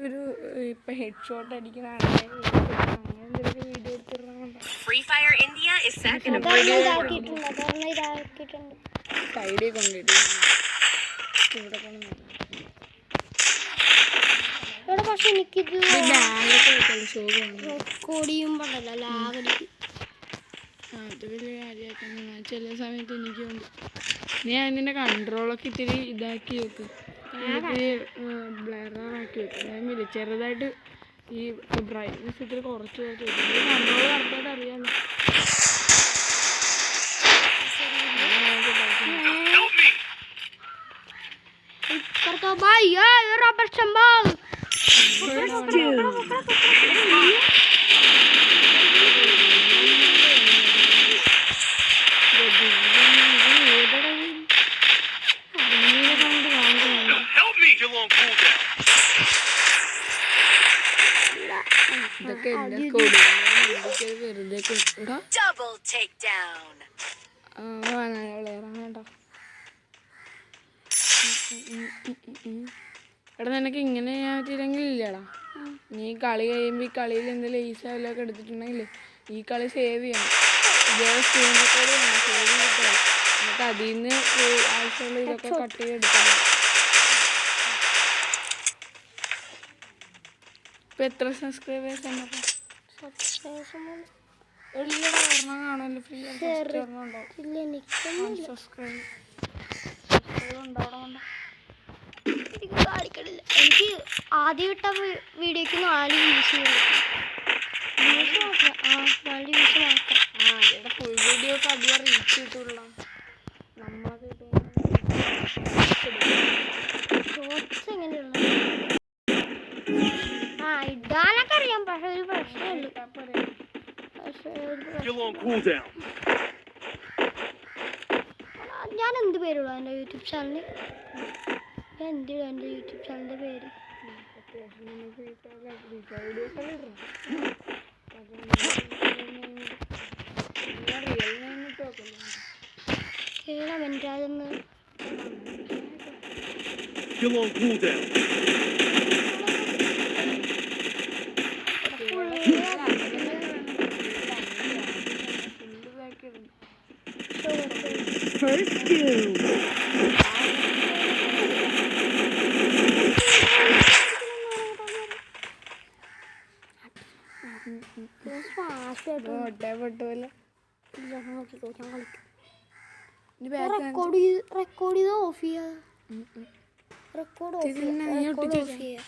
ഒരു ഇപ്പൊ head shot അടിക്കുന്ന വീഡിയോ സൈഡിൽ കൊണ്ടിട്ട് ഇവിടെ പക്ഷെ എനിക്കിത് അത് വലിയ കാര്യമായിട്ടൊന്നും ചില സമയത്ത് എനിക്കുണ്ട്. ഞാൻ ഇതിൻ്റെ കൺട്രോളൊക്കെ ഇത്തിരി ഇതാക്കി വെക്കും, ബ്ലറാക്കി വെക്കും. ഞാൻ ചെറുതായിട്ട് ഈ ബ്രൈറ്റ്നസ് ഇത്തിരി കുറച്ച് വെക്കും. കൺട്രോൾ കറക്റ്റായിട്ട് അറിയാമല്ലോ. ഇതൊക്കെ വെറുതെ എടാ നിനക്ക് ഇങ്ങനെ ചെയ്യാൻ പറ്റിയില്ലെങ്കിൽ ഇല്ലടാ, നീ കളി കഴിയുമ്പോൾ ഈ കളിയിൽ എന്തെങ്കിലും ഈസ വല്ലതൊക്കെ എടുത്തിട്ടുണ്ടെങ്കിൽ ഈ കളി സേവ് ചെയ്യണം. ഇതേ സ്ക്രീൻ റെക്കോർഡ് ചെയ്യണം, സേവ് ചെയ്തിട്ട് എന്നിട്ട് അതിൽ നിന്ന് ആവശ്യമുള്ള ഇതൊക്കെ കട്ട് ചെയ്തെടുക്കണം. ഇപ്പം എത്ര സബ്സ്ക്രൈബേഴ്സ് ഉണ്ടോ? ഒരെണ്ണം കാണുമല്ലോ, ഫ്രീ ഒരെണ്ണം ഉണ്ടാവും. സബ്സ്ക്രൈബ് ഉണ്ടാവണം. എനിക്ക് ആദ്യം ഇട്ട വീഡിയോക്ക് 4 വ്യൂസ് മാത്രം. ഫുൾ വീഡിയോ ഒക്കെ അധികം റീച്ച് കിട്ടുള്ള. നമ്മളത് ഷോർട്സ് എങ്ങനെയുള്ള ഇടാനൊക്കെ അറിയാം, പക്ഷെ ഒരു പ്രശ്നമുള്ളൂ. ഞാൻ എന്ത് പേരുള്ളൂ എൻ്റെ യൂട്യൂബ് ചാനലിന്? ഞാൻ എന്തിടും എൻ്റെ യൂട്യൂബ് ചാനലിൻ്റെ പേര്? വെൻരാജെന്ന് റെക്കോർഡ് ചെയ്ത് ഓഫ് ചെയ്യാ. റെക്കോർഡ് ഓഫ് ചെയ്യാ.